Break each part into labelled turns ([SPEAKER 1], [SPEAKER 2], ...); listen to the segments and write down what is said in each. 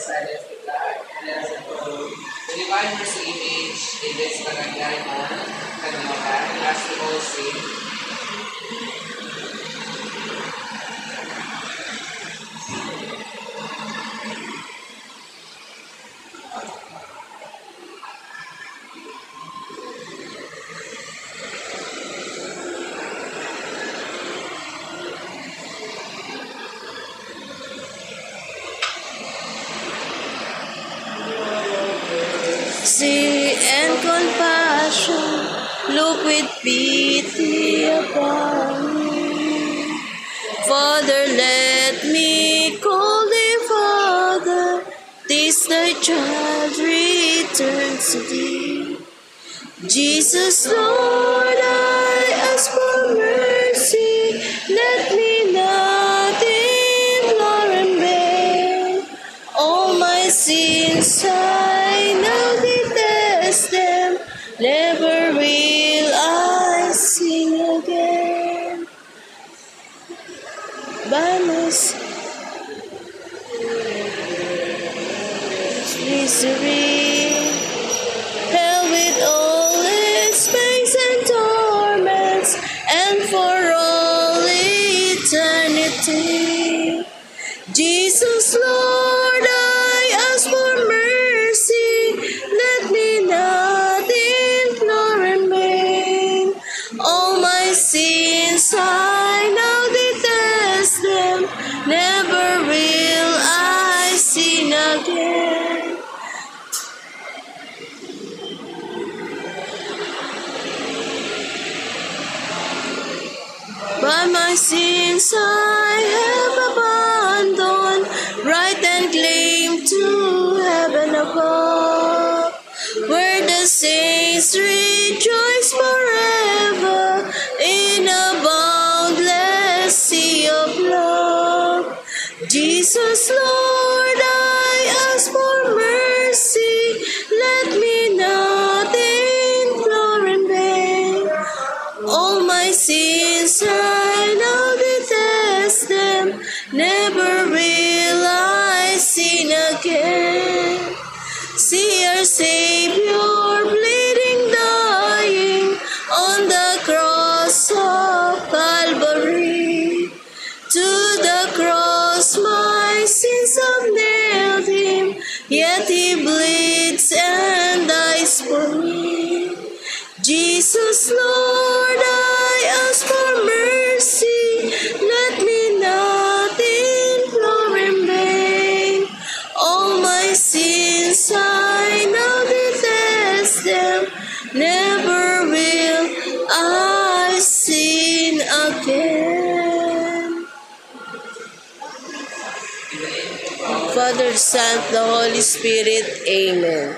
[SPEAKER 1] silence the God. And let us adore the divine mercy image in this panagyaman, kaninahan, as we all sing.
[SPEAKER 2] See and compassion, look with pity upon me. Father, let me call thee Father, this thy child returns to thee. Jesus, Lord, I ask for mercy, let me not implore in vain. All my sins I now detest them, never will I sin again. By my misery, hell with all its pains and torments, and for all eternity. Jesus, Lord, I ask for mercy, let me not implore in vain. All my sins I now detest them, never will I sin again. By my sins I have abandoned right and claim to heaven above, where the saints rejoice forever in a boundless sea of love. Jesus, Lord, I ask for mercy, let me not implore in vain. All my sins I now detest them, never will I sin again. See our Savior bleeding, dying on the cross of Calvary. To the cross my sins have nailed him, yet he bleeds and dies for me. Jesus, Lord, I ask for mercy, let me not implore in vain. All my sins I now detest them, never will I sin again. Father, Son, the Holy Spirit, Amen.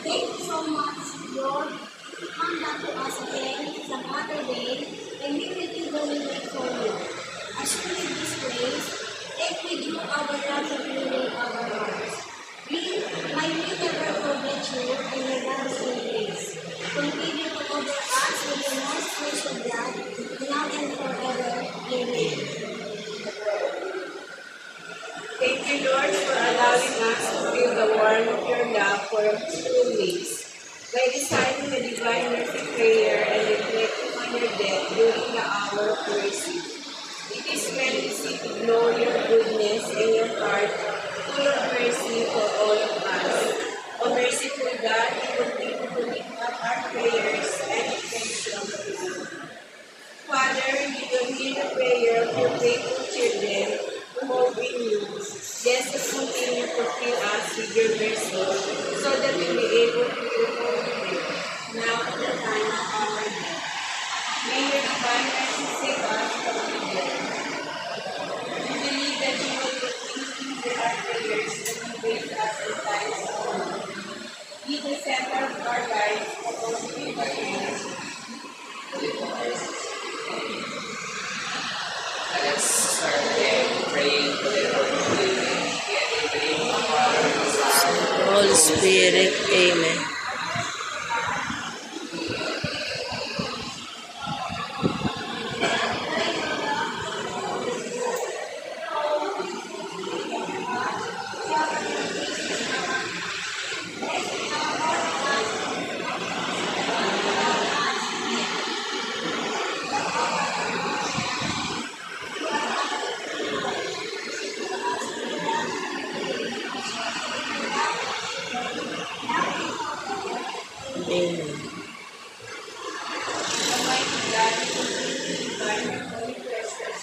[SPEAKER 3] Thank you so much, Lord, to come back to us again some other day, and we will be going for you. As we leave this place, take with you our love and renewing our hearts. We might never forget you and your lasting grace. Continue to cover us with your most precious blood, now and forever. Amen.
[SPEAKER 4] Thank you, Lord, for allowing us to feel the warmth of your love for a few weeks. By reciting the Divine Mercy Prayer and reflecting on your death during the hour of mercy, it is when we seek to know your goodness and your heart full of mercy for all of us. O merciful God, we continue to lift up our prayers and intentions to you. Father, we will hear the prayer of your faithful children who hope in you. Just to continue to fill us with your mercy, so that we will be able to feel holy now at the time of our death. May your divine mercy save us from evil. We believe that you will continue to hear our prayers and embrace us in times of need. Be the center of our lives, and also be our prayers.
[SPEAKER 1] Let us start again praying for the Lord of the living, and in the name of the Father, and the Son,
[SPEAKER 2] Holy Spirit. Amen. Amen.
[SPEAKER 4] Almighty God, by your holy presence,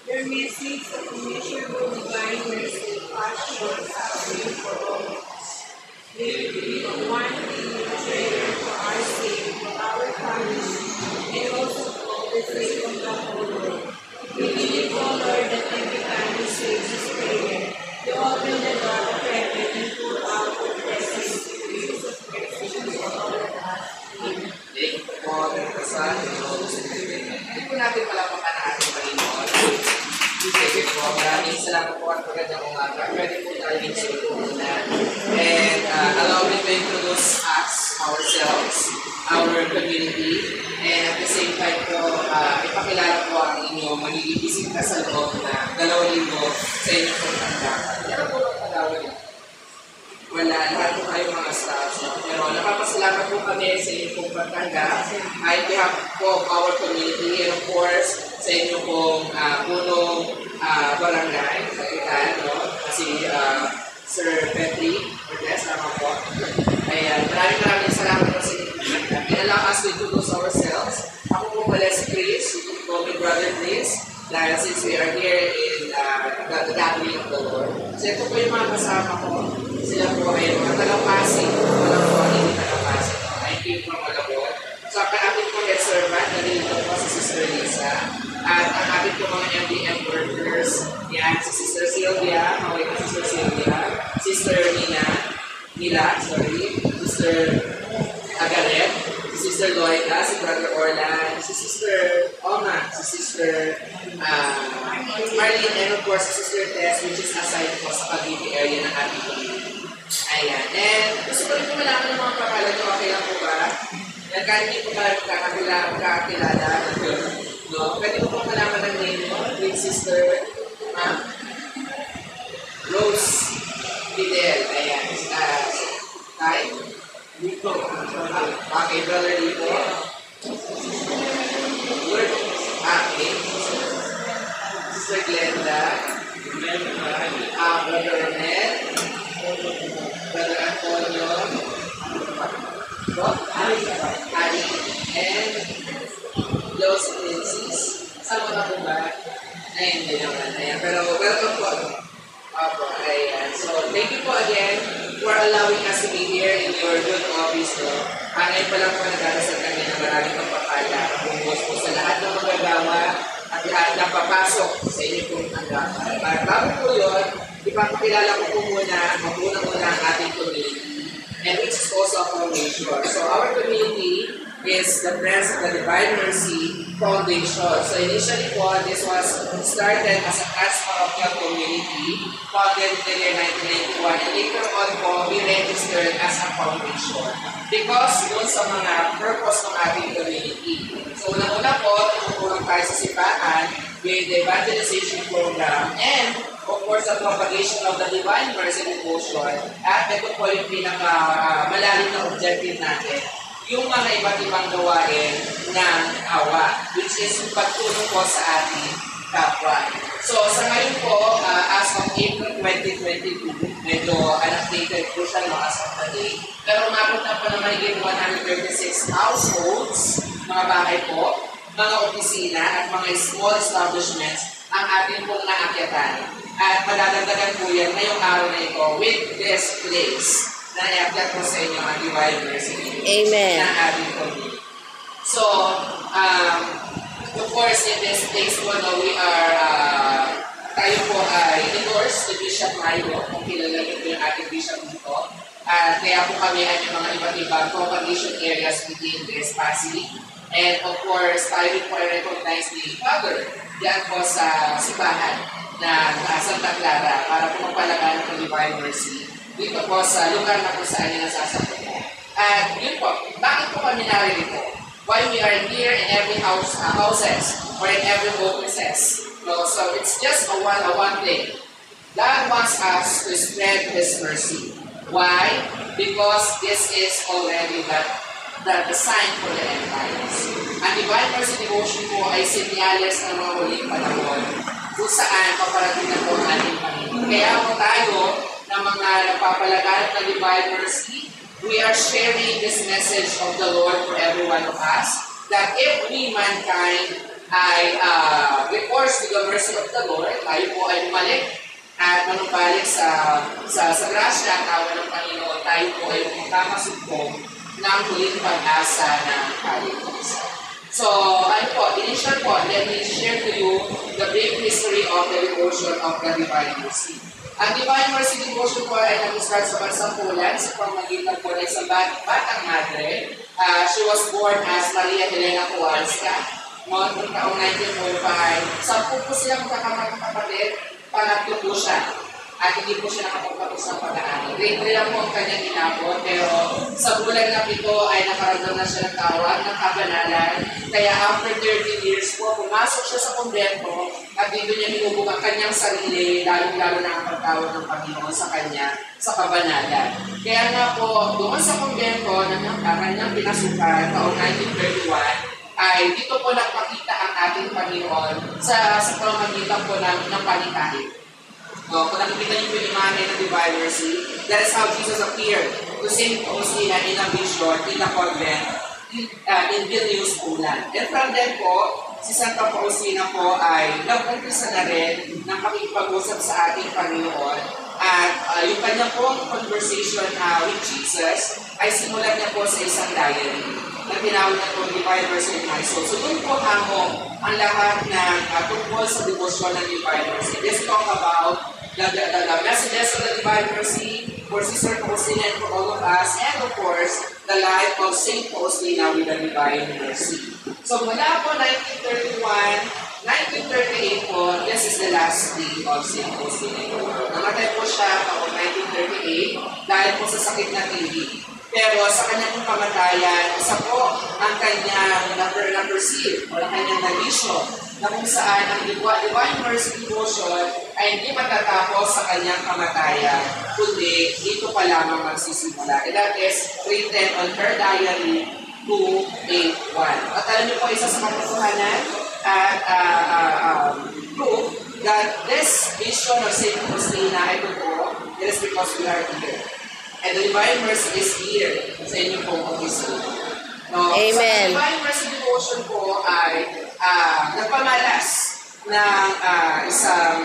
[SPEAKER 4] your message of immeasurable divine mercy, passion, suffering for all of us. May we be one in your prayer for our sake, for our family, and also for the sake of the whole world. We believe, O Lord, that every time we say this prayer, you open the door of heaven and pour out your blessings to the use of blessings for all of us. Amen.
[SPEAKER 1] Thank you po, Pagkasan, hindi po natin palapakan ang ating Panginoon. Thank you po, maraming salamat po at magandang umaga. Pwede po tayo magsulo muna. And allow me to introduce us, ourselves, our community, and at the same time po, ipakilala po ang inyong magiging bisita sa loob na 2 linggo sa inyong pagtandakan. Pero po ang palawag niyo? Wala, lahat po kayo mga staffs. Pero napapasalamat po kami sa inyong pong pagtanggap. I behalf po of our community and of course sa inyong pong punong barangay, kapitan, no? Kasi Sir Petri, Cortez, tama po. Ayan, maraming salamat po sa inyong pagtanggap. And allow us to introduce ourselves. Ako po pala si Chris, you can call me Brother Chris, dahil since we are here in the gathering of the Lord. So ito po yung mga kasama ko. Sila po ay mga taga-Pasig. Wala po ang hindi taga-Pasig. I came from Malabon. So ang ating po head servant, nandito po si Sister Lisa. At ang ating po mga MDM workers, yan, si Sister Sylvia, maway ka Sister Sylvia, Sister Sister Agaret, si Sister Loida, si Brother Orlan, si Sister Oma, si Sister Marlene, and of course, si Sister Tess, which is assigned po sa Cavite area ng ating community. Ayan. And gusto ko rin po malaman ng mga pangalan nyo, okay lang po ba? Yan, kahit hindi po tayo kakakilala, no? Pwede mo po malaman ng name mo, with Sister Rose Fidel. Ayan. Tay? Dito. Okay, Brother Dito. Good. Okay. Sister Glenda. Brother Ronel. Brother Antonio. Ali. And Los Princess. Sama ka po ba? Ayun, hindi naman. Ayan. Pero welcome po. Opo, ayan. So, thank you po again for allowing us to be here in your good office. No? Ngayon pa lang po nagdadasal kami na maraming pagpapala. Bumubos po sa lahat ng magagawa at lahat ng papasok sa inyo pong tanggapan. Para bago po yun, ipapakilala ko po muna, muna ang ating community, and which is also a foundation. So our community is the Friends of the Divine Mercy Foundation. So initially po, this was started as a cash parochial community founded in the year 1991, and later on po, we registered as a foundation because doon sa mga purpose ng ating community. So unang-una po, tumutulong tayo sa simbahan with the evangelization program and of course, the propagation of the Divine Mercy Devotion. At ito po yung malalim na objective natin, yung mga iba't ibang gawain ng awa, which is pagtulong po sa ating kapwa. So, sa ngayon po, as of April 2022, medyo unupdated po siya as of the day. Pero umabot na po na mahigit 136 households, mga bahay po, mga opisina at mga small establishments ang ating pong naakyatan. At madadagdagan po yan ngayong araw na ito with this place na i-akyat po sa inyo ang Divine Mercy.
[SPEAKER 2] Amen.
[SPEAKER 1] Na ating community. So, of course, in this place po, no, we are tayo po ay endorse ni Bishop Mayo, kung kilala niyo po yung ating Bishop dito. Kaya po kami ay may mga iba't ibang propagation areas within this facility. And of course, tayo po ay recognize ni Father diyan po sa simbahan na Santa Clara para po mapalagan ng Divine Mercy dito po sa lugar na kung saan niya nasasakupan. At yun po, bakit po kami naririto? Why we are here in every houses or in every offices. So it's just a one thing. God wants us to spread His mercy. Why? Because this is already the sign for the end times. Ang Divine Mercy Devotion po ay sinyales ng mga huling panahon kung saan paparating na po ang ating Panginoon. Kaya po tayo ng mga nagpapalaganap ng Divine Mercy, we are sharing this message of the Lord for every one of us, that if we, mankind, ay recourse to the mercy of the Lord, tayo po ay bumalik at manumbalik sa grasya at awa ng Panginoon, tayo po ay magkakasumpong ng huling pag-asa ng kaligtasan. So, initial po, let me share to you the brief history of the devotion of the Divine Mercy. Ang Divine Mercy Devotion po ay nag-start sa bansang Poland sa pamamagitan po ng isang batang madre. She was born as Maria Helena Kowalska noong taong 1945. 10 po silang magkakapatid, pangatlo po siya. At hindi po siya nakapagpapos ng pag-aaral. Grade 3 lang po ang kanyang inabot, pero sa bulan na ito ay nakaramdam na siya ng tawag ng kabanalan. Kaya after 30 years po, pumasok siya sa kumbento at dito niya hinubog ang kanyang sarili, lalo-lalo na ang pagtawag ng Panginoon sa kanya sa kabanalan. Kaya nga po, doon sa kumbento na kanyang pinasukan taong 1931, ay dito po nagpakita ang ating Panginoon sa pamamagitan po ng panikahin. Kung nakikita niyo po yung imahe ng Divine Mercy, that is how Jesus appeared to St. Faustina in a vision in a convent in Vilnius, Poland. And from then po, si Santa Faustina po ay nag-umpisa na rin ng pakikipag-usap sa ating Panginoon. At yung kanya pong conversation with Jesus ay simulan niya po sa isang diary na tinawag na po Divine Mercy in My Soul. So doon po hamong ang lahat ng tungkol sa devotion ng Divine Mercy. Let's talk about the messages of the Divine Mercy for Sister Faustina and for all of us, and of course, the life of Saint Faustina with the Divine Mercy. So mula po 1931, 1938 po, this is the last day of Saint Faustina. Namatay po siya taong 1938 dahil po sa sakit na TB. Pero sa kanyang kamatayan, isa po ang kanyang na-perceive o ang kanyang na-vision na kung saan ang Divine Mercy Devotion ay hindi matatapos sa kanyang kamatayan, kundi dito pa lamang magsisimula. And that is written on her diary 281. At alam niyo po isa sa katotohanan at proof that this vision of Saint Faustina ay totoo, it is because we are here. And the Divine Mercy is here sa inyong pong office. No?
[SPEAKER 2] Amen.
[SPEAKER 1] So, Divine Mercy Devotion po ay nagpamalas ng isang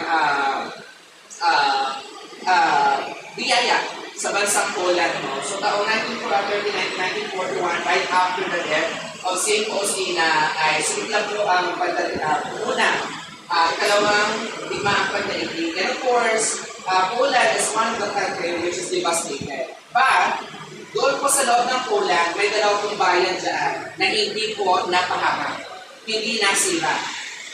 [SPEAKER 1] biyaya sa bansang Poland. No? So taong 1939-1941, right after the death of St. Faustina, ay sumigla po ang una, ikalawang digmaang pandaigdig. And of course, Poland is one of the country which is devastated. But, doon po sa loob ng Poland, may dalawang bayan dyan na hindi po napahamak, hindi nasira.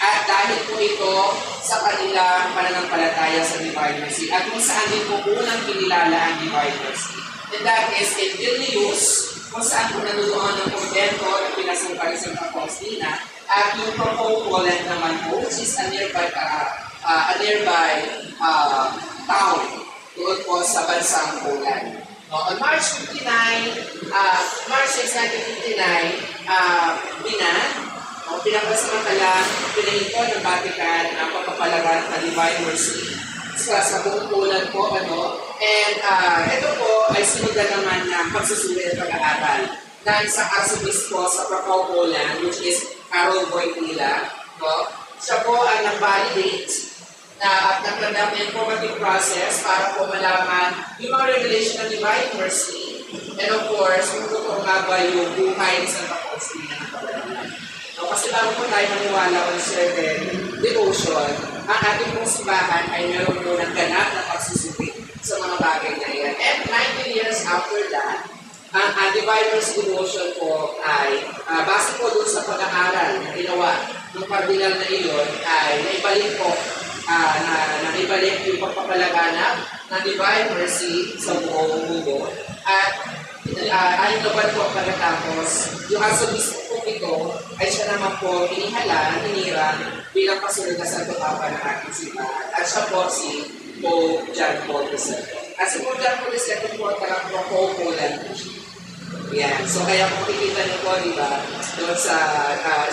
[SPEAKER 1] At dahil po ito sa kanilang pananampalataya sa Divine Mercy at kung saan din po unang kinilala ang Divine Mercy. And that is in Vilnius, kung saan po nanunoon ng kumbento na pinasungkal sa Santa Faustina, at yung Krakow, Poland naman po, which is a nearby town doon po sa bansang Poland. No, on March 6, 1959, pinapasamantala, pinahinto ng Vatican ang pagpapalagan ng Divine Mercy sa buong Poland po. And ito po ay sinugan naman ng pagsusuri at pag-aaral ng isang arsobispo sa Krakow, Poland, which is Karol Wojtyla. No? Siya po ang nag-validate at naglandang na informative process para po malaman yung mga revelation ng Divine Mercy. And of course, kung totoo nga ba yung buhay ni Santa Faustina ng Pagdalaman. No, kasi bago po tayo maniwala o certain devotion, ang ating pong simbahan ay meron po ng ganap na pagsusuri sa mga bagay na yan. And 19 years after that, ang Divine Mercy Devotion po ay base po doon sa pag-aaral na ginawa ng kardinal na iyon ay naibalik po naibalik yung pagpapalaganap ng Divine Mercy sa buong mundo. At ayon naman po pagkatapos, yung asobispo po ito ay siya naman po inihala, hinirang bilang kasunod na Santo Papa ng ating simbahan. At siya po si Pope John Paul II. At si Pope John Paul II po talagang pro-Poland po siya. Yan. So kaya kung makikita niyo po, di ba, doon sa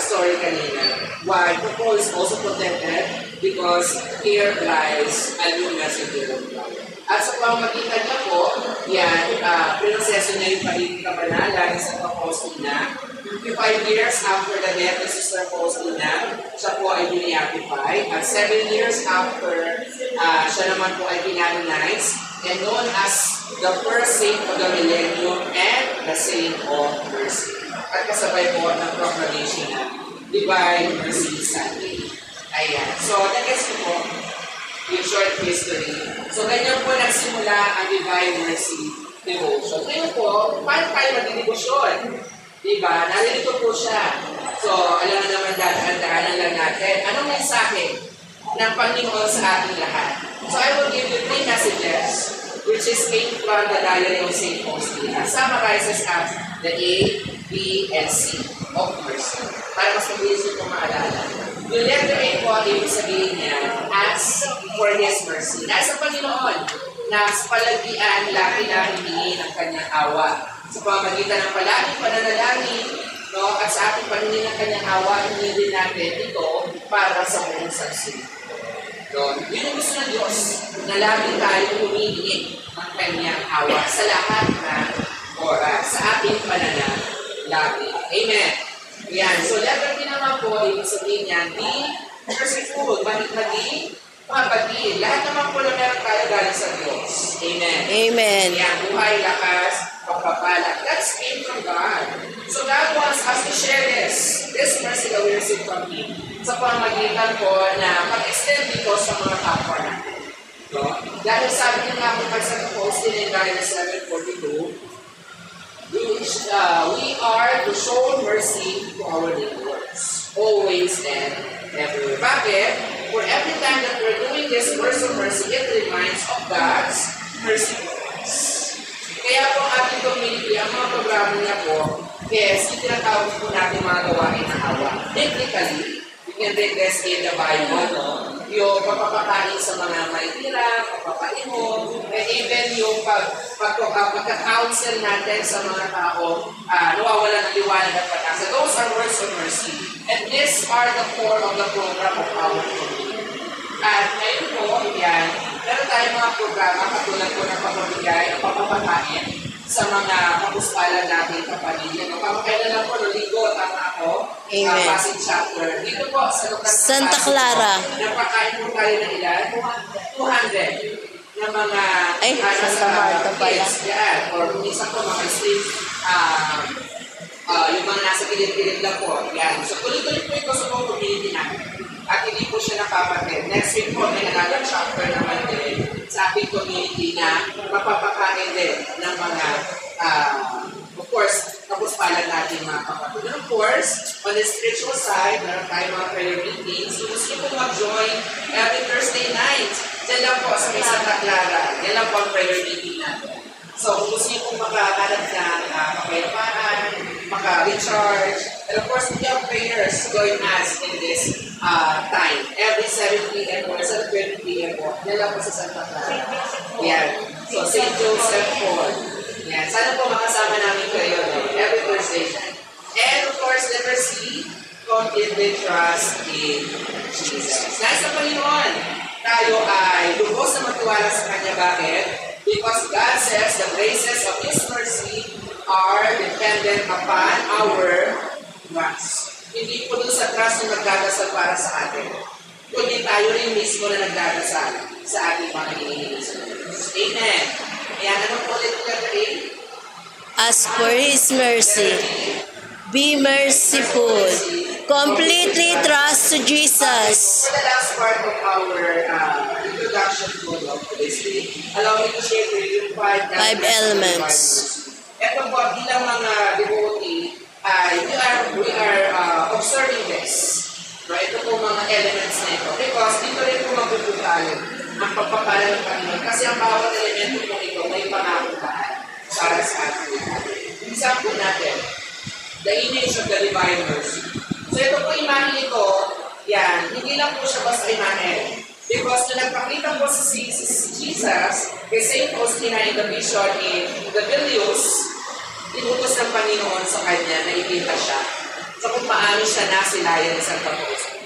[SPEAKER 1] story kanina, why the Pope is also protected because here lies a new messenger of God. At sa pamamagitan niya po, yan, pinoseso niya yung pagiging kabanalan sa Faustina. 55 years after the death of Sister Faustina, siya po ay biniapify. At 7 years after, siya naman po ay binanonize and known as the first saint of the millennium and the saint of mercy. At kasabay po ng proclamation na Divine Mercy Sunday. Ayan. So, nag-guess po yung short history. So, ganyan po nagsimula ang Divine Mercy Devotion. Ngayon po, paano tayo mag-devotion? Diba? Nalilito po siya. So, alam na naman daan-daanan lang natin. Anong mensahe ng Panginoon sa ating lahat? So, I will give you 3 messages which is came from the Diary of St. Faustina. Summarizes as the A, B, and C of mercy. Para mas mabilis yung maalala. Yung letter A po, ibig sabihin niya, ask for His mercy. Nasa Panginoon, na sa palagian, lagi na hihingi ng kanyang awa. Sa pamamagitan ng palaging pananalangin, no, at sa ating paningin ng kanyang awa, hindi din natin ito para sa buong saksi. So, yun yung gusto ng Diyos, na lagi tayo humihingi ng kanyang awa sa lahat ng oras, sa ating pananalangin. Amen. Yan. So, letter din naman po, ibig sabihin niyan, be merciful, maging mabagin. Lahat naman po na meron tayo galing sa Diyos. Amen.
[SPEAKER 2] Amen.
[SPEAKER 1] Yan, buhay, lakas, pagpapala. That's came from God. So God wants us to share this mercy that we receive from Him sa pamagitan po na mag-extend dito sa mga kapwa natin. No? Dahil sabi niya nga po sa Faustina in Diary 742, we are to show mercy to our neighbors, always and everywhere. Bakit? For every time that we're doing this mercy, it reminds of God's mercy for us. Kaya po ang ating community, ang mga programa niya po, yes, itinatawag po natin mga gawain na awa. Technically, you can read this in the Bible, no? Yung pagpapakain sa mga maitira, pagpapalimog, and even yung pagka-counsel natin sa mga tao, nawawala ng liwanag at pag-asa. Those are words of mercy. And these are the core of the program of our community. At ngayon po, yan, meron tayong mga programa katulad po ng pamamigay ng pagpapakain sa mga kapuspalan natin kapamilya. Kailan lang po, Linggo, tama ako, passing chapter. Dito po, sa lugar ng
[SPEAKER 2] Santa Clara.
[SPEAKER 1] Napakain po tayo ng ilan? 200 na mga
[SPEAKER 2] Santa Marta pala.
[SPEAKER 1] Yan, or minsan po mga street, yung mga nasa gilid-gilid lang po. Yan. So, tuloy-tuloy po ito sa mga community natin. At hindi po siya nakapatid. Next week po, may another chapter naman din sa ating community na mapapakain din ng mga, of course, kapuspalan natin mga kapatid. And of course, on the spiritual side, meron tayong mga prayer meetings. So, gusto nyo po mag-join every Thursday night. Diyan lang po sa may Santa Clara. Diyan lang po ang prayer meeting natin. So, kung gusto nyo po makahanap ng kapayapaan, maka-recharge, and of course, we have prayers join us in this time. Every 7 p.m. or 7:20 p.m. po. Yan lang po sa Santa Clara. Yan. So, St. Joseph Paul. Yan. Sana po makasama namin kayo every Thursday. And of course, letter C, completely trust in Jesus. Nasa Panginoon, tayo ay lubos na magtiwala sa Kanya. Bakit? Because God says the graces of His mercy are dependent upon our trust. Hindi po doon sa trust na nagdadasal para sa atin, kundi tayo rin mismo na nagdadasal sa ating mga hinihingi sa Diyos. Amen. Ayan, ano po ulit letter A?
[SPEAKER 2] Ask for His mercy. Be merciful. Completely trust to Jesus.
[SPEAKER 1] For the last part of our introduction to this week, allow me to share with you five
[SPEAKER 2] elements.
[SPEAKER 1] Ito po, bilang mga devotee, we are observing this. No, ito po mga elements na ito. Because dito rin po mabubutal ang pagpapala ng Panginoon. Kasi ang bawat elemento po ito may pangakutaan para sa ating example natin, the image of the divine mercy. So ito po imahe ito, yan, hindi lang po siya basta imahe. Because nung nagpakita po si Jesus, kay St. Faustina in the vision in the Vilius, inutos ng Panginoon sa kanya na ipinta siya. So kung paano siya nasilayan sa Santa Faustina.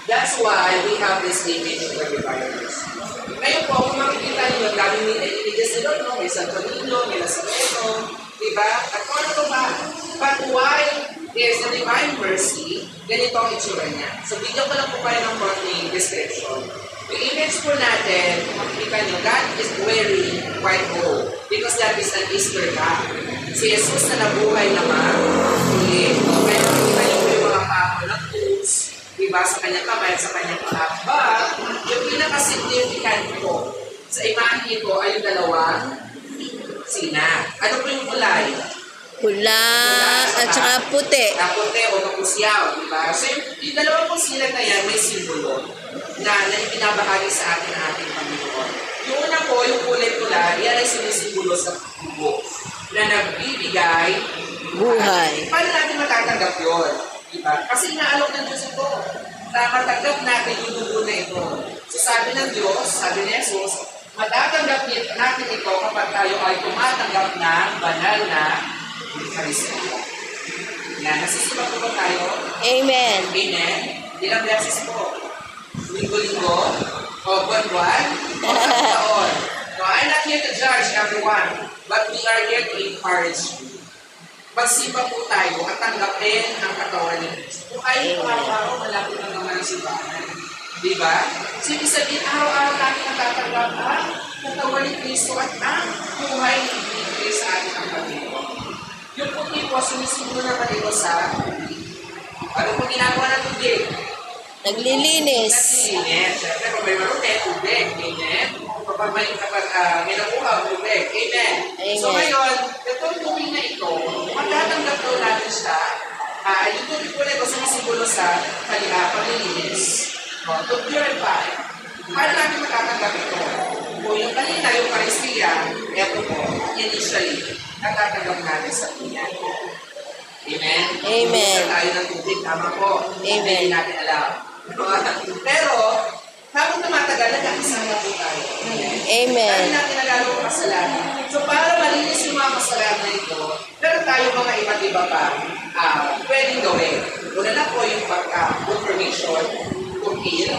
[SPEAKER 1] That's why we have this image of the divine mercy. Ngayon po, kung makikita niyo, daming images nila, no? May Santo Niño, may Nazareno, diba? At kung ano ito ba? But why is the divine mercy, ganito ang itsura niya. So, bigyan ko lang po kayo ng konting description. Yung image po natin, kung makikita niyo, God is wearing white robe because that is an Easter camp. Si Jesus na nabuhay naman, ulit. Kaya makikita niyo po yung mga pako ng tools, diba, sa kanyang kamay, sa kanyang paa. But, yung pinaka-significant po sa imahe ito ay yung dalawang sina. Ano po yung kulay?
[SPEAKER 2] Pula at saka puti.
[SPEAKER 1] Puti o mapusyaw, diba? So, yung dalawang pong sila na yan, may simbolo na ipinabahagi sa atin ang ating Panginoon. Yung una po, yung kulay pula, yan ay sinisimbolo sa tubo na nagbibigay
[SPEAKER 2] Buhay.
[SPEAKER 1] Paano natin matatanggap yun? Diba? Kasi inaalok ng Diyos ito na matanggap natin yung dugo na ito. So sabi ng Diyos, sabi ni Jesus, matatanggap natin ito kapag tayo ay tumatanggap ng banal na Eucharistia. Yan, nasisipa po ba tayo?
[SPEAKER 2] Amen.
[SPEAKER 1] Amen. Ilang beses po? Linggo-linggo? O buwan-buwan? O taon? No, I'm not here to judge everyone, but we are here to encourage you. Magsimba po tayo at tanggapin ang katawan ni Kristo. Kung ayaw po araw-araw, malapit na naman ang simbahan. Diba? So, ibig sabihin, araw-araw natin natatanggap ang katawan ni Kristo at ang buhay ni Kristo sa ating ang Panginoon. Yung puti po, sumisimulo naman ito sa tubig. Ano po ginagawa ng tubig?
[SPEAKER 2] Naglilinis.
[SPEAKER 1] Naglilinis. Siyempre, kung may marumi, tubig. Amen? Kapag may nakuha, tubig. Amen?
[SPEAKER 2] Amen.
[SPEAKER 1] So ngayon, itong tubig na ito, magtatanggap daw natin siya, yung tubig po na ito sumisimbolo sa paglilinis. To purify. Paano natin matatanggap ito? Kung yung kanina, yung Eucharistia, ito po, initially, natatanggap natin sa Panginoon. Amen?
[SPEAKER 2] Amen.
[SPEAKER 1] Kung tayo ng tubig, tama po.
[SPEAKER 2] Amen.
[SPEAKER 1] Hindi natin alam. Pero, habang tumatagal, nag-akisama po tayo.
[SPEAKER 2] Amen.
[SPEAKER 1] Dahil natin nalalo ang kasalanan. So, para malinis yung mga kasalanan na ito, pero tayo mga iba't iba pa, pwedeng gawin. Una na po yung confirmation, kukil.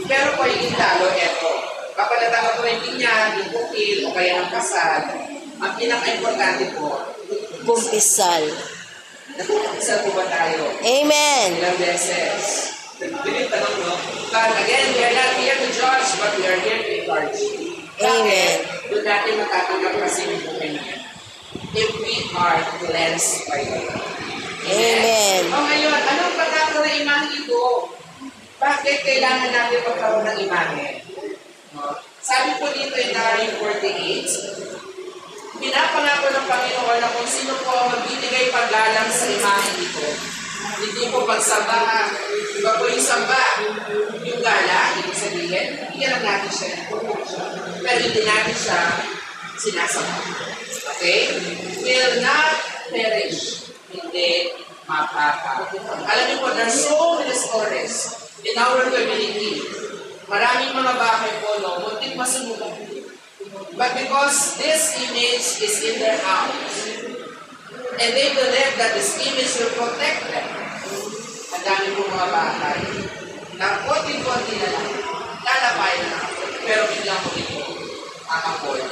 [SPEAKER 1] Pero po yung intalo, eto. Kapag natanga po yung pinyag, yung kukil, o kaya ang kasal, ang pinaka-importante po,
[SPEAKER 2] Kumpisal.
[SPEAKER 1] Nagkukumpisal po ba tayo?
[SPEAKER 2] Amen.
[SPEAKER 1] Ilang beses. Bilit tanong, no? But again, we are not here to judge, but we are here to encourage you.
[SPEAKER 2] Amen.
[SPEAKER 1] Doon natin matatanggap kasi yung buhay na yan. If we are cleansed by God.
[SPEAKER 2] Amen.
[SPEAKER 1] O ngayon, anong pagkakaroon ng imahe ito? Bakit kailangan natin magkaroon ng imahe? No? Sabi po dito in Daniel 48, pinapangako ng Panginoon na kung sino po ang magbibigay paggalang sa imahe ito. Hindi po pagsamba. Iba po yung samba. Yung gala, ibig sabihin, bigyan lang natin siya. Pero hindi natin siya sinasamba. Okay? Will not perish. Hindi mapapa. Alam niyo po, there's so many stories in our community. Maraming mga bahay po, no, muntik masunugan. But because this image is in their house, and they believe that this image will protect them, ang dami po mga bahay, na konti-konti na lang, lalapay na lang, pero biglang po ito, akapoy.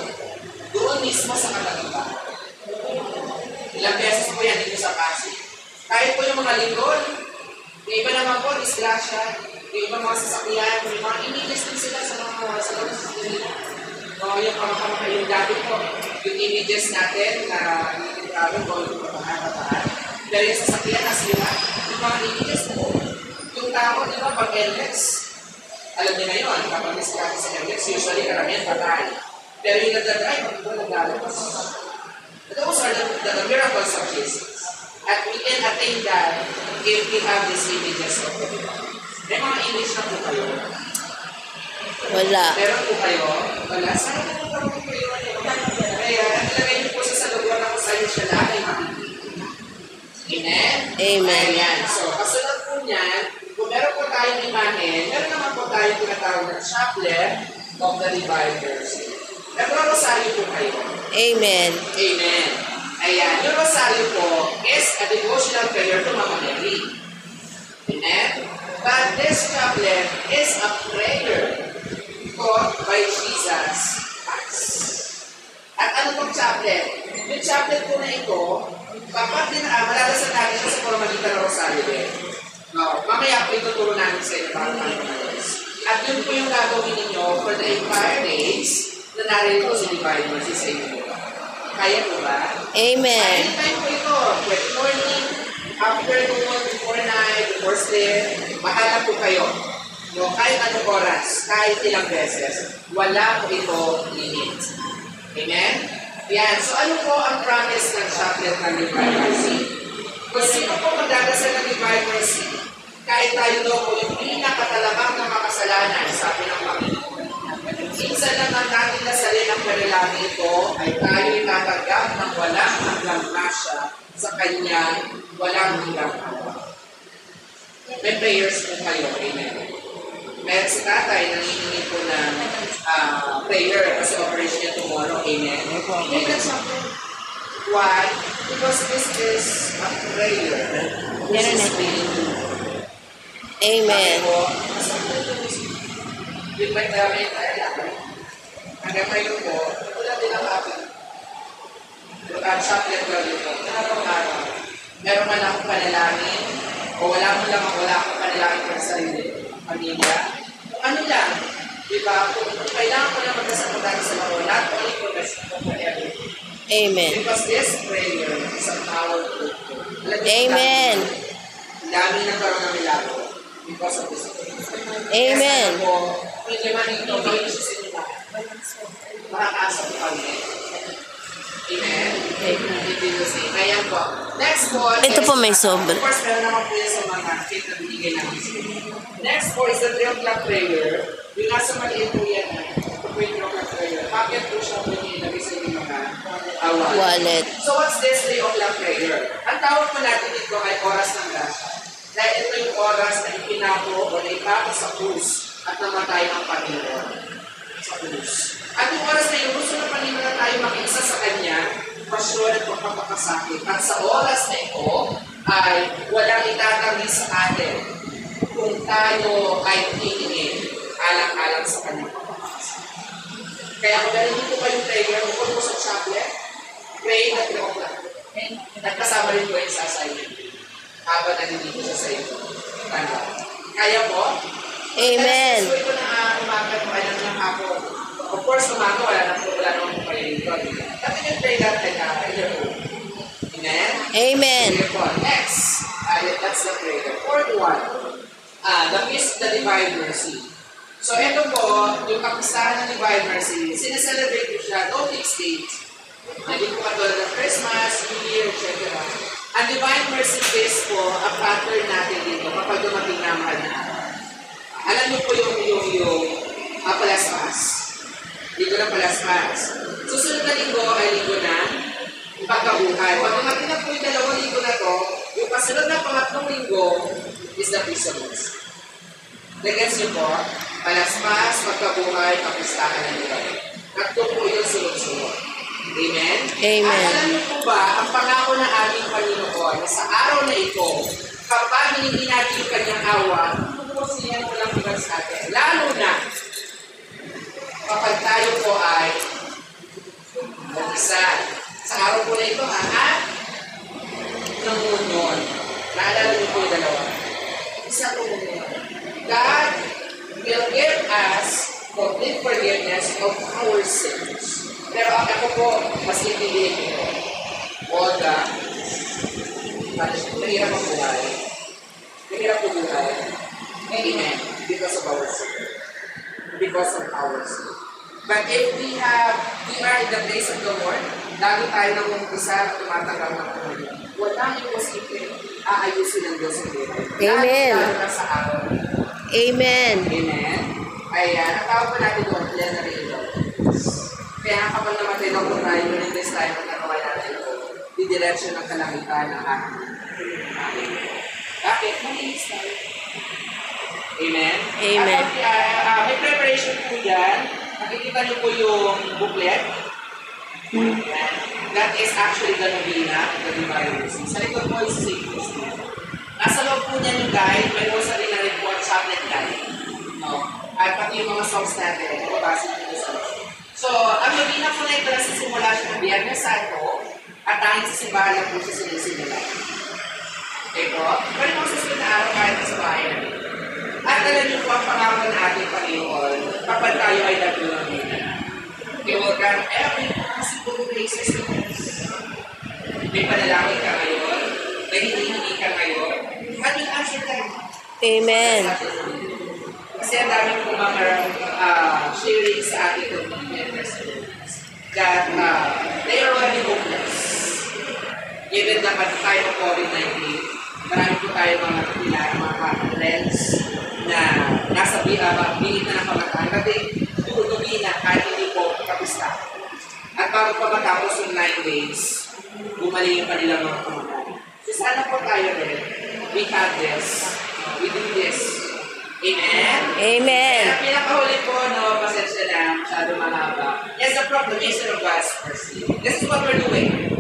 [SPEAKER 1] Doon mismo sa kalagabahan. Ilang beses po yan dito sa Pasig. Kahit po yung mga lingkod, yung iba naman po, disgrasya, yung iba mga sasakyan, yung mga images din sila sa mga sasakyan. O yung dati po, yung images natin na nagkakaroon ko yung pagkakataan. Pero yung sasakyan na sila, yung mga images po, tao, di ba, pag LX, alam niyo na yun, kapag miskati sa LX, usually karamihan patay. Pero yung nagdadrive, ang iba naglalabas. Those are the miracles of Jesus. At we can attain that if we have these images of the divine. May mga image na po kayo.
[SPEAKER 2] Wala.
[SPEAKER 1] Meron po kayo. Wala. Sana po kayo kayo. Kaya, nilagay niyo po sa lugar na kung sa'yo siya lagi makikita. Amen?
[SPEAKER 2] Amen.
[SPEAKER 1] Ayan. So, kasunod po niyan, kung meron po tayong imahe, meron naman po tayong tinatawag na chaplet of the Divine Mercy. Nagro-rosaryo po kayo.
[SPEAKER 2] Amen.
[SPEAKER 1] Amen. Ayan. Yung rosaryo po is a devotional prayer to Mama Mary. Amen? But this chaplet is a prayer taught by Jesus Christ. At ano pong chaplet? Yung chaplet po na ito, kapag malalasan natin siya sa pamamagitan ng rosaryo din. No, mamaya po ituturo namin sa inyo para tayo mag-alas. At yun po yung gagawin ninyo for the entire days na narito si Divine Mercy sa inyo. Kaya po ba?
[SPEAKER 2] Amen.
[SPEAKER 1] Anytime po ito, pwede morning, afternoon, before night, before sleep, bahala po kayo. No, kahit anong oras, kahit ilang beses, wala po ito limit. Amen? Yan. So ano po ang promise ng chaplet ng Divine Mercy? Kung sino po magdadasal ng Divine Mercy, kahit tayo daw po yung pinakatalabang na makasalanan, sabi ng Panginoon. Minsan naman natin nasalin ang panalangin ito ay tayo itatanggap ng walang hanggang grasya sa Kanya, walang hanggang awa. May prayers po kayo. Amen. Meron si tatay nangihingi po ng prayer kasi operation niya tomorrow. Amen. Amen. Why? Because this is a prayer. This is praying.
[SPEAKER 2] Amen.
[SPEAKER 1] Yung may namin tayo lang. Hanggang ngayon po, wala din ang aking chaplet lang ito. Araw-araw. Meron man akong panalangin, o wala akong panalangin para sa sarili, pamilya. Kung ano lang, di ba? Kung kailangan ko lang magdasal ko dahil sa mga not only for myself, but for everything.
[SPEAKER 2] Amen.
[SPEAKER 1] Because this prayer is a powerful prayer.
[SPEAKER 2] Amen.
[SPEAKER 1] Ang dami nagkaroon ng milagro because of this prayer.
[SPEAKER 2] Amen.
[SPEAKER 1] Kaya po, medyo manito, may issue sa inyo lahat. Makakaasa po kami. Amen? Ayan po. Next po.
[SPEAKER 2] Ito po may sobra.
[SPEAKER 1] Of course, meron naman po yan sa mga faith na binigay namin sa inyo. Next po is the 3 o'clock prayer. Yung nasa maliit po yan. Ito po yung 3 o'clock prayer. Bakit po siya po nilagay sa inyo mga
[SPEAKER 2] Wallet.
[SPEAKER 1] So what's this 3 o'clock prayer? Ang tawag po natin dito ay oras ng grasya. Dahil ito yung oras na ipinako o naipako sa krus at namatay ang Panginoon sa krus. At yung oras na yung gusto ng Panginoon na tayo makiisa sa Kanya, pasyon at pagpapakasakit. At sa oras na ito ay walang itatangi sa atin kung tayo ay tingin alang-alang sa Kanyang pagpapakasakit. Kaya kung narinig ko kayong prayer, bukod po sa chaplet, pray at 3 o'clock. At kasama rin po yung sasayin. Habang nandito siya sa iyo. Kaya po?
[SPEAKER 2] Amen.
[SPEAKER 1] Kasi ito na umaga po kayo ng hapon. Of course, umaga wala naman po kayo dito. Tapi yung pray that kayo po. Amen?
[SPEAKER 2] Amen.
[SPEAKER 1] Next. That's the prayer. Fourth one. The Divine Mercy. So ito po, yung kapistahan ng Divine Mercy, sineselebrate ko siya, no fixed date. Hindi po katulad ng Christmas, New Year, etc. Ang Divine Mercy Days po, ang pattern natin dito kapag dumating na mahal na araw. Alam niyo po yung palaspas. Linggo ng palaspas. Susunod na linggo ay linggo na pagkabuhay. Pag dumating na po yung 2 linggo na to, yung kasunod na pangatlong linggo is the Christmas. Nagets niyo po, palaspas, pagkabuhay, kapistahan ng Divine. Tatlo po yung sunod-sunod. Amen?
[SPEAKER 2] Amen.
[SPEAKER 1] At alam niyo po ba, ang pangako ng ating Panginoon na sa araw na ito, kapag hindi natin yung kanyang awa, tutusin yan walang bilang sa atin. Lalo na, kapag tayo po ay mag-isa. Sa araw po na ito, nangunyon. Naalala niyo po yung dalawa. Isa po nangunyon. God will give us complete forgiveness of our sins. Pero ako po, mas intindihin ko. Mahirap ang buhay. Mahirap ang buhay. Amen. Because of our sin. Because of our sin. But if we are in the place of the Lord, lalo tayo nang umpisa at tumatagal ng Panginoon, walang imposible aayusin ng Diyos sa buhay.
[SPEAKER 2] Amen.
[SPEAKER 1] Lalo na sa araw.
[SPEAKER 2] Amen.
[SPEAKER 1] Amen. Ayan, natawag po natin doon, plenary indulgence. Kaya kapag namatay na po tayo, nililis tayo ng nagawa natin ito, didiretso ng kalangitan ng aking. Bakit? Malinis tayo. Amen?
[SPEAKER 2] Amen.
[SPEAKER 1] At may preparation po yan. Nakikita niyo po yung booklet. Ayan. That is actually the novena, the Divine Mercy. Sa likod po is St. Christine. Nasa loob po niya yung guide, may rosary na rin po at chocolate guide. No? At pati yung mga songs natin, mababasa niyo sa So, ang novena po na ito nasisimula siya ng Biyernes Santo at tanging sa simbahan lang po siya sinisimula. Okay po? Pero yung susunod na araw kahit sa bahay natin. At alam niyo po ang pangako ng ating Panginoon kapag tayo ay nagdulangin. He will grant every possible places to us. May panalangin ka ngayon, may hinihingi ka ngayon, at will answer them.
[SPEAKER 2] Amen.
[SPEAKER 1] Kasi ang dami pong mga sharing sa ating members that they are already hopeless. Given na pati tayo ng COVID-19, marami po tayo mga friends na nasa bingit na ng pamataan. Kasi tutuloy na kahit hindi po kapista. At bago pa matapos yung 9 days, bumalik yung kanilang mga pamataan. So sana po tayo rin, we have this, we do this. Amen?
[SPEAKER 2] Amen.
[SPEAKER 1] At pinakahuli po, no, pasensya na, masyado mahaba. Yes, the proclamation of God's mercy. This is what we're doing.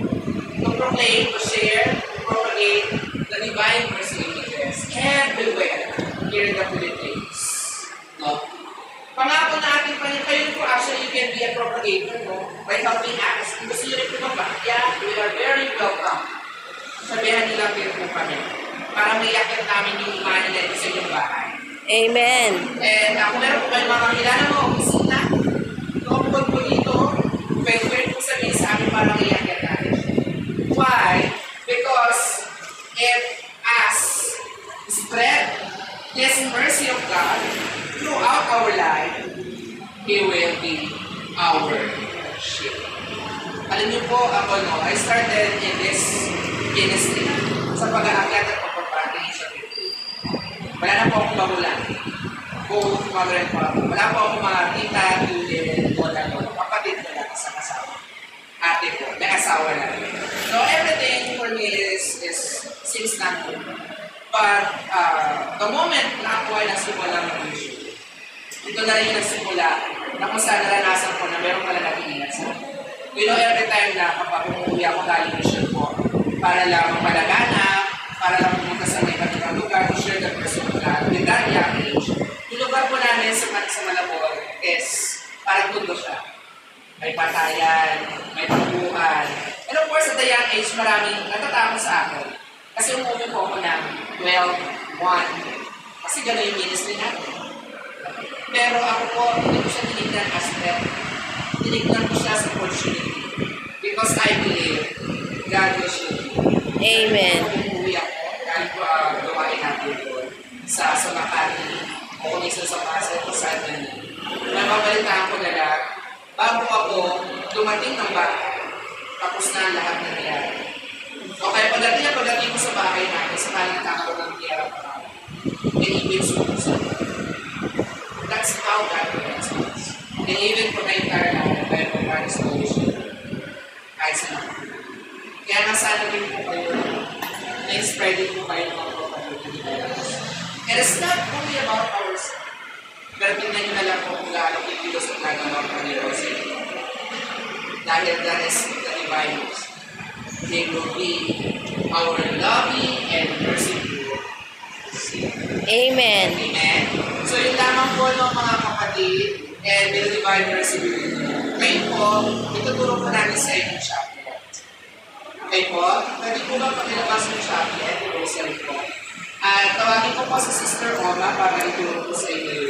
[SPEAKER 1] To proclaim, to share, to propagate the divine mercy images everywhere here in the Philippines. No? Pangako na ating Panginoon, kayo po actually you can be a propagator, no? By helping us. Kung gusto nyo rin po magpakya, we are very welcome. Sabihan nila po kami para may yakit namin yung imahe nila sa inyong bahay.
[SPEAKER 2] Amen.
[SPEAKER 1] And kung meron po kayo mga kakilala mo, opisina, tungkol po dito, pwede po sabihin sa amin para may yakit natin. Why? Because if us spread His mercy of God throughout our life, He will be our shield. Alam niyo po, ako I started in this ministry sa pag-aakyat at pagpapagpapagin sa Pilipinas. Wala na po akong magulang. Both mother and father. Wala po akong mga tita, tulid, lola, kapatid ko lang sa kasama. Ate ko, may asawa na. So everything for me is seems natural. But the moment na ako ay nagsimula ng mission, ito na rin yung nagsimula na kung saan naranasan ko na meron pala nag-iingat sa akin. You know, every time na kapag umuwi ako galing mission ko, para lang malagana, para lang pumunta sa may kanilang lugar, to share the person God with that young age. Yung lugar po namin sa Malabon is parang tundo siya. May patayan, may tambuhan. And of course, at the young age, maraming natatakot sa akin. Kasi umuwi po ako ng 12, 1. Kasi gano'n yung ministry natin. Pero ako po, hindi ko siya tinignan as threat. Tinignan ko siya as opportunity. Because I believe God will shield me.
[SPEAKER 2] Amen.
[SPEAKER 1] Umuwi ako, galing ko gawain natin doon sa Makati, o kung isa sa Pasay, o sa Adani. Nababalitaan ko na lang, bago ako dumating ng bahay, tapos na lahat na nangyari. O kaya pagdating ko sa bahay natin, sa kalang nakakaroon ng tiyara pa ako, inibig sumunod. That's how God protects us. And even for my entire life, I have a solution. Kahit sa naman. Kaya nasana din po kayo, na-spreading po kayo ng mga propaganda. And it's not only about ourselves. Pero tingnan nyo na lang po kung gaano kikilos ang nagawa ng Panginoon sa inyo. Dahil that is the divine mercy. They will be our loving and merciful Savior.
[SPEAKER 2] Amen.
[SPEAKER 1] Amen. So yun lamang po ng mga kapatid and may divine mercy with you. Ngayon po, ituturo po natin sa inyong chaplet. Okay po? Pwede po ba pakilabas ng chaplet, rosary po? At tawagin ko po sa Sister Oma para ituro po sa inyo.